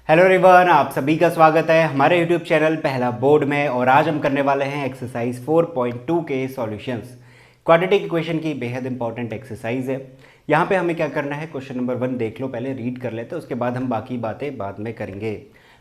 Hello everyone, आप सभी का स्वागत है हमारे यूट्यूब चैनल पहला बोर्ड में। और आज हम करने वाले हैं एक्सरसाइज 4.2 के सॉल्यूशंस। क्वाड्रेटिक इक्वेशन की बेहद इंपॉर्टेंट एक्सरसाइज है। यहाँ पे हमें क्या करना है, क्वेश्चन नंबर 1 देख लो, पहले रीड कर लेते हैं, उसके बाद हम बाकी बातें बाद में करेंगे।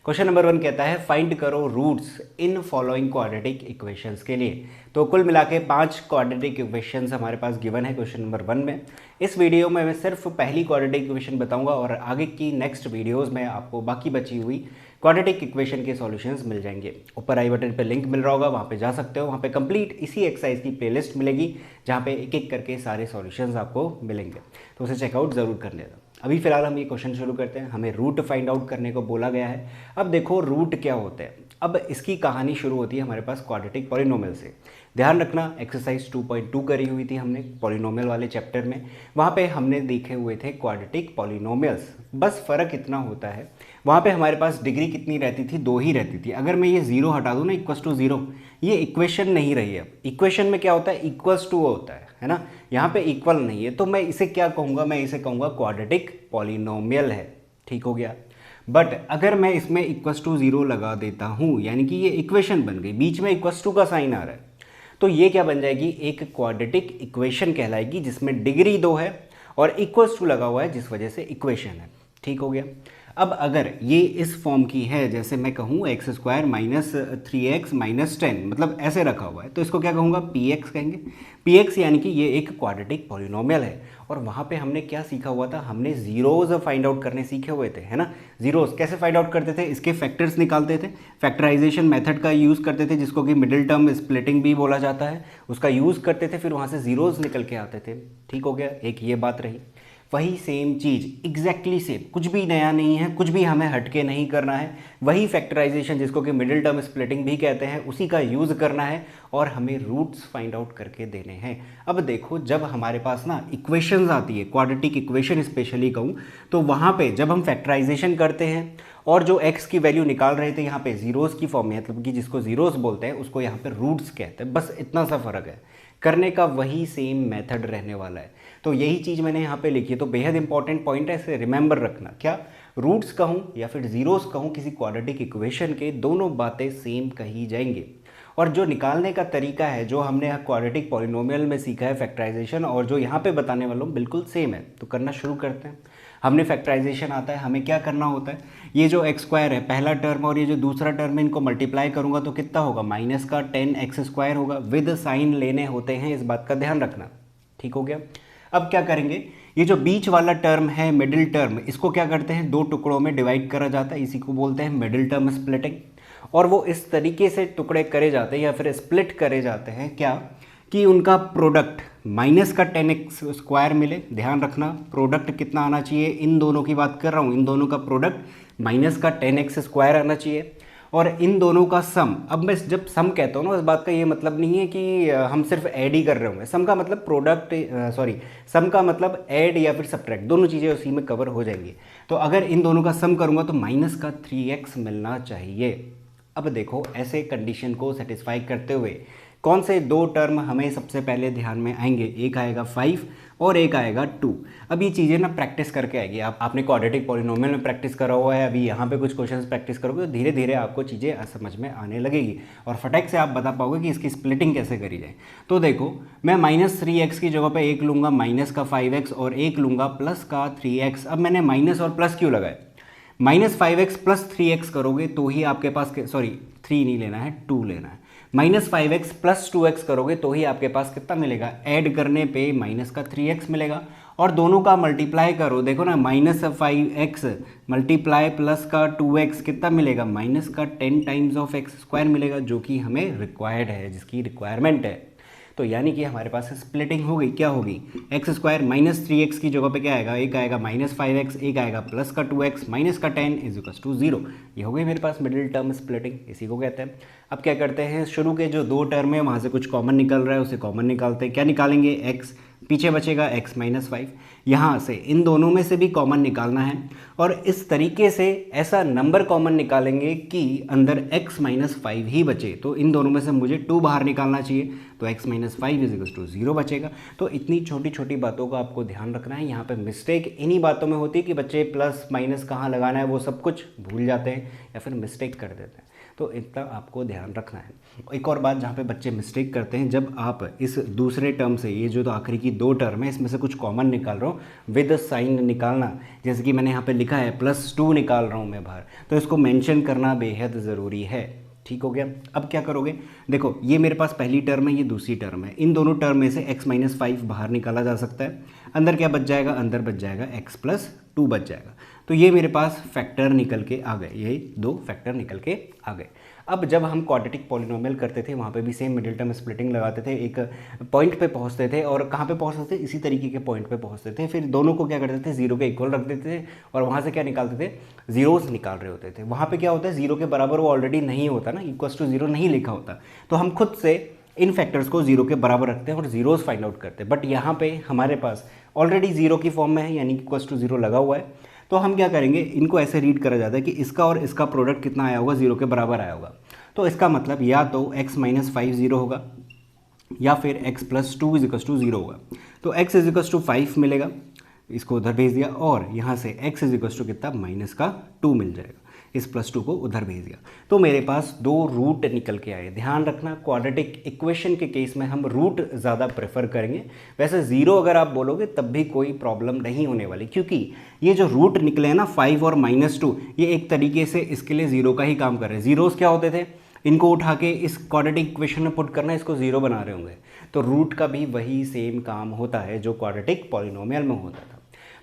क्वेश्चन नंबर 1 कहता है फाइंड करो roots in following quadratic equations के लिए। तो कुल मिला के 5 क्वाड्रेटिक इक्वेशंस हमारे पास गिवन है क्वेश्चन नंबर 1 में। इस वीडियो में मैं सिर्फ पहली क्वाड्रेटिक इक्वेशन बताऊंगा और आगे की नेक्स्ट वीडियोस में आपको बाकी बची हुई क्वाड्रेटिक इक्वेशन के सॉल्यूशंस मिल जाएंगे। ऊपर आई बटन पे लिंक मिल रहा होगा, वहाँ पे जा सकते हो। वहाँ पे कंप्लीट इसी एक्सरसाइज की प्लेलिस्ट मिलेगी जहाँ पे एक एक करके सारे सॉल्यूशंस आपको मिलेंगे, तो उसे चेकआउट ज़रूर कर लेना। अभी फिलहाल हम ये क्वेश्चन शुरू करते हैं। हमें रूट फाइंड आउट करने को बोला गया है। अब देखो रूट क्या होते हैं। अब इसकी कहानी शुरू होती है हमारे पास क्वाड्रेटिक पॉलिनोमियल से। ध्यान रखना, एक्सरसाइज 2.2 करी हुई थी हमने पॉलिनोमियल वाले चैप्टर में। वहाँ पे हमने देखे हुए थे क्वाड्रेटिक पॉलिनोमियल्स। बस फ़र्क इतना होता है, वहाँ पे हमारे पास डिग्री कितनी रहती थी, 2 ही रहती थी। अगर मैं ये 0 हटा दूँ ना, इक्वल्स टू 0, ये इक्वेशन नहीं रही है। इक्वेशन में क्या होता है, इक्वल्स टू होता है ना। यहाँ पे इक्वल नहीं है, तो मैं इसे क्या कहूँगा, मैं इसे कहूँगा क्वाड्रेटिक पॉलिनोमियल है। ठीक हो गया। बट अगर मैं इसमें इक्वल्स टू 0 लगा देता हूँ, यानी कि ये इक्वेशन बन गई, बीच में इक्वल्स टू का साइन आ रहा है, तो ये क्या बन जाएगी, एक क्वाड्रेटिक इक्वेशन कहलाएगी जिसमें डिग्री 2 है और इक्वल्स टू लगा हुआ है जिस वजह से इक्वेशन है। ठीक हो गया। अब अगर ये इस फॉर्म की है, जैसे मैं कहूँ x square minus 3x minus 10, मतलब ऐसे रखा हुआ है, तो इसको क्या कहूँगा, px कहेंगे। px यानी कि ये एक क्वाड्रेटिक पॉलिनोमियल है। और वहाँ पे हमने क्या सीखा हुआ था, हमने जीरोज फाइंड आउट करने सीखे हुए थे, है ना। जीरोज कैसे फाइंड आउट करते थे, इसके फैक्टर्स निकालते थे, फैक्टराइजेशन मेथड का यूज़ करते थे जिसको कि मिडिल टर्म स्प्लिटिंग भी बोला जाता है, उसका यूज़ करते थे, फिर वहाँ से जीरोज निकल के आते थे। ठीक हो गया, एक ये बात रही। वही सेम चीज़ एग्जैक्टली सेम, कुछ भी नया नहीं है, कुछ भी हमें हटके नहीं करना है। वही फैक्टराइजेशन जिसको कि मिडिल टर्म स्प्लिटिंग भी कहते हैं, उसी का यूज़ करना है और हमें रूट्स फाइंड आउट करके देने हैं। अब देखो, जब हमारे पास ना इक्वेशंस आती है, क्वाड्रेटिक इक्वेशन स्पेशली कहूँ, तो वहाँ पे जब हम फैक्टराइजेशन करते हैं और जो x की वैल्यू निकाल रहे थे यहाँ पे जीरोस की फॉर्म में, मतलब कि जिसको जीरोस बोलते हैं उसको यहाँ पे रूट्स कहते हैं। बस इतना सा फ़र्क है, करने का वही सेम मेथड रहने वाला है। तो यही चीज़ मैंने यहाँ पे लिखी है। तो बेहद इंपॉर्टेंट पॉइंट है, इसे रिमेंबर रखना। क्या, रूट्स कहूँ या फिर जीरोस कहूँ, किसी क्वाड्रेटिक इक्वेशन के दोनों बातें सेम कही जाएंगी। और जो निकालने का तरीका है, जो हमने क्वाड्रेटिक पॉलिनोमियल में सीखा है फैक्टराइजेशन, और जो यहाँ पे बताने वाला हूँ बिल्कुल सेम है। तो करना शुरू करते हैं। हमने फैक्टराइजेशन आता है, हमें क्या करना होता है, ये जो एक्स स्क्वायर है पहला टर्म और ये जो दूसरा टर्म है, इनको मल्टीप्लाई करूंगा तो कितना होगा, माइनस का 10x स्क्वायर होगा। विद साइन लेने होते हैं, इस बात का ध्यान रखना। ठीक हो गया। अब क्या करेंगे, ये जो बीच वाला टर्म है मिडिल टर्म, इसको क्या करते हैं, 2 टुकड़ों में डिवाइड करा जाता है, इसी को बोलते हैं मिडिल टर्म स्प्लिटिंग। और वो इस तरीके से टुकड़े करे जाते हैं या फिर स्प्लिट करे जाते हैं, क्या कि उनका प्रोडक्ट माइनस का 10x स्क्वायर मिले। ध्यान रखना, प्रोडक्ट कितना आना चाहिए, इन दोनों की बात कर रहा हूँ, इन दोनों का प्रोडक्ट माइनस का 10x स्क्वायर आना चाहिए। और इन दोनों का सम, अब मैं जब सम कहता हूँ ना, इस बात का ये मतलब नहीं है कि हम सिर्फ ऐड ही कर रहे होंगे। सम का मतलब प्रोडक्ट, सम का मतलब ऐड या फिर सब्ट्रैक्ट, दोनों चीज़ें उसी में कवर हो जाएंगी। तो अगर इन दोनों का सम करूँगा तो माइनस का 3x मिलना चाहिए। अब देखो, ऐसे कंडीशन को सेटिस्फाई करते हुए कौन से 2 टर्म हमें सबसे पहले ध्यान में आएंगे, एक आएगा 5 और एक आएगा 2। अब ये चीज़ें ना प्रैक्टिस करके आएगी। आपने क्वाड्रेटिक पॉलिनोमियल में प्रैक्टिस करा हुआ है, अभी यहाँ पे कुछ क्वेश्चंस प्रैक्टिस करोगे तो धीरे धीरे आपको चीज़ें समझ में आने लगेगी और फटाक से आप बता पाओगे कि इसकी स्प्लिटिंग कैसे करी जाए। तो देखो, मैं माइनस 3x की जगह पर एक लूँगा माइनस का 5x और एक लूँगा प्लस का 3x। अब मैंने माइनस और प्लस क्यों लगाए, माइनस 5x प्लस 3x करोगे तो ही आपके पास, 3 नहीं लेना है, 2 लेना है। माइनस 5x प्लस 2x करोगे तो ही आपके पास कितना मिलेगा, ऐड करने पे माइनस का 3x मिलेगा। और दोनों का मल्टीप्लाई करो, देखो ना, माइनस 5x मल्टीप्लाई प्लस का 2x कितना मिलेगा, माइनस का 10 टाइम्स ऑफ x स्क्वायर मिलेगा, जो कि हमें रिक्वायर्ड है, जिसकी रिक्वायरमेंट है। तो यानी कि हमारे पास स्प्लिटिंग हो गई, क्या होगी, एक्स स्क्वायर माइनस 3x की जगह पे क्या आएगा, एक आएगा माइनस 5x, एक आएगा प्लस का 2x, माइनस का 10 इज इक्वल टू 0। ये हो गई मेरे पास मिडिल टर्म स्प्लिटिंग, इसी को कहते हैं। अब क्या करते हैं, शुरू के जो 2 टर्म है वहाँ से कुछ कॉमन निकल रहा है, उसे कॉमन निकालते हैं। क्या निकालेंगे, x पीछे बचेगा x माइनस 5। यहाँ से इन दोनों में से भी कॉमन निकालना है और इस तरीके से ऐसा नंबर कॉमन निकालेंगे कि अंदर x माइनस 5 ही बचे। तो इन दोनों में से मुझे 2 बाहर निकालना चाहिए, तो x minus 5 is equal to 0 बचेगा। तो इतनी छोटी छोटी बातों का आपको ध्यान रखना है। यहाँ पे मिस्टेक इन्हीं बातों में होती है कि बच्चे प्लस माइनस कहाँ लगाना है वो सब कुछ भूल जाते हैं या फिर मिस्टेक कर देते हैं, तो इतना आपको ध्यान रखना है। एक और बात जहाँ पे बच्चे मिस्टेक करते हैं, जब आप इस दूसरे टर्म से, ये जो तो आखिरी की 2 टर्म है, इसमें से कुछ कॉमन निकाल रहा हूँ, विद साइन निकालना, जैसे कि मैंने यहाँ पे लिखा है +2 निकाल रहा हूँ मैं बाहर, तो इसको मेंशन करना बेहद ज़रूरी है। ठीक हो गया। अब क्या करोगे, देखो ये मेरे पास पहली टर्म है, ये दूसरी टर्म है, इन दोनों टर्म में से x माइनस 5 बाहर निकाला जा सकता है। अंदर क्या बच जाएगा, अंदर बच जाएगा x प्लस 2 बच जाएगा। तो ये मेरे पास फैक्टर निकल के आ गए, ये 2 फैक्टर निकल के आ गए। अब जब हम क्वाड्रेटिक पॉलिनोमियल करते थे वहाँ पे भी सेम मिडिल टर्म स्प्लिटिंग लगाते थे, एक पॉइंट पे पहुँचते थे और कहाँ पे पहुँचते थे, इसी तरीके के पॉइंट पे पहुँचते थे। फिर दोनों को क्या करते थे, 0 के इक्वल रख देते थे और वहाँ से क्या निकालते थे, जीरोस निकाल रहे होते थे। वहाँ पे क्या होता है, 0 के बराबर वो ऑलरेडी नहीं होता ना, इक्वल्स टू 0 नहीं लिखा होता, तो हम खुद से इन फैक्टर्स को 0 के बराबर रखते हैं और जीरोस फाइंड आउट करते हैं। बट यहाँ पे हमारे पास ऑलरेडी 0 की फॉर्म में है, यानी इक्वल्स टू 0 लगा हुआ है। तो हम क्या करेंगे, इनको ऐसे रीड करा जाता है कि इसका और इसका प्रोडक्ट कितना आया होगा, 0 के बराबर आया होगा। तो इसका मतलब या तो x माइनस 5 0 होगा या फिर x plus 2 is equal to 0 होगा। तो x इज इक्वल टू 5 मिलेगा, इसको उधर भेज दिया, और यहाँ से x इज इक्वल टू कितना, माइनस का 2 मिल जाएगा, इस +2 को उधर भेज दिया। तो मेरे पास 2 रूट निकल के आए। ध्यान रखना, क्वाड्रेटिक इक्वेशन के केस में हम रूट ज़्यादा प्रेफर करेंगे। वैसे 0 अगर आप बोलोगे तब भी कोई प्रॉब्लम नहीं होने वाली, क्योंकि ये जो रूट निकले हैं ना 5 और -2, ये एक तरीके से इसके लिए 0 का ही काम कर रहे हैं। जीरोस क्या होते थे, इनको उठा के इस क्वाड्रेटिक इक्वेशन में पुट करना, इसको 0 बना रहे होंगे। तो रूट का भी वही सेम काम होता है जो क्वाड्रेटिक पॉलिनोमियल में होता था।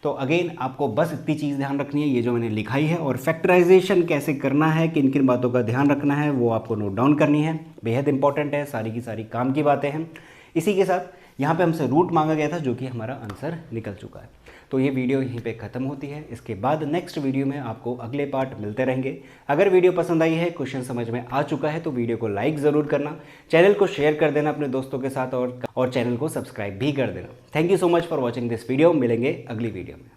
तो अगेन आपको बस इतनी चीज़ ध्यान रखनी है, ये जो मैंने लिखाई है, और फैक्टराइजेशन कैसे करना है, किन किन बातों का ध्यान रखना है, वो आपको नोट डाउन करनी है। बेहद इंपॉर्टेंट है, सारी की सारी काम की बातें हैं। इसी के साथ यहाँ पे हमसे रूट मांगा गया था, जो कि हमारा आंसर निकल चुका है। तो ये वीडियो यहीं पे ख़त्म होती है। इसके बाद नेक्स्ट वीडियो में आपको अगले पार्ट मिलते रहेंगे। अगर वीडियो पसंद आई है, क्वेश्चन समझ में आ चुका है, तो वीडियो को लाइक ज़रूर करना, चैनल को शेयर कर देना अपने दोस्तों के साथ, और चैनल को सब्सक्राइब भी कर देना। Thank you so much for watching this video. मिलेंगे अगली वीडियो में।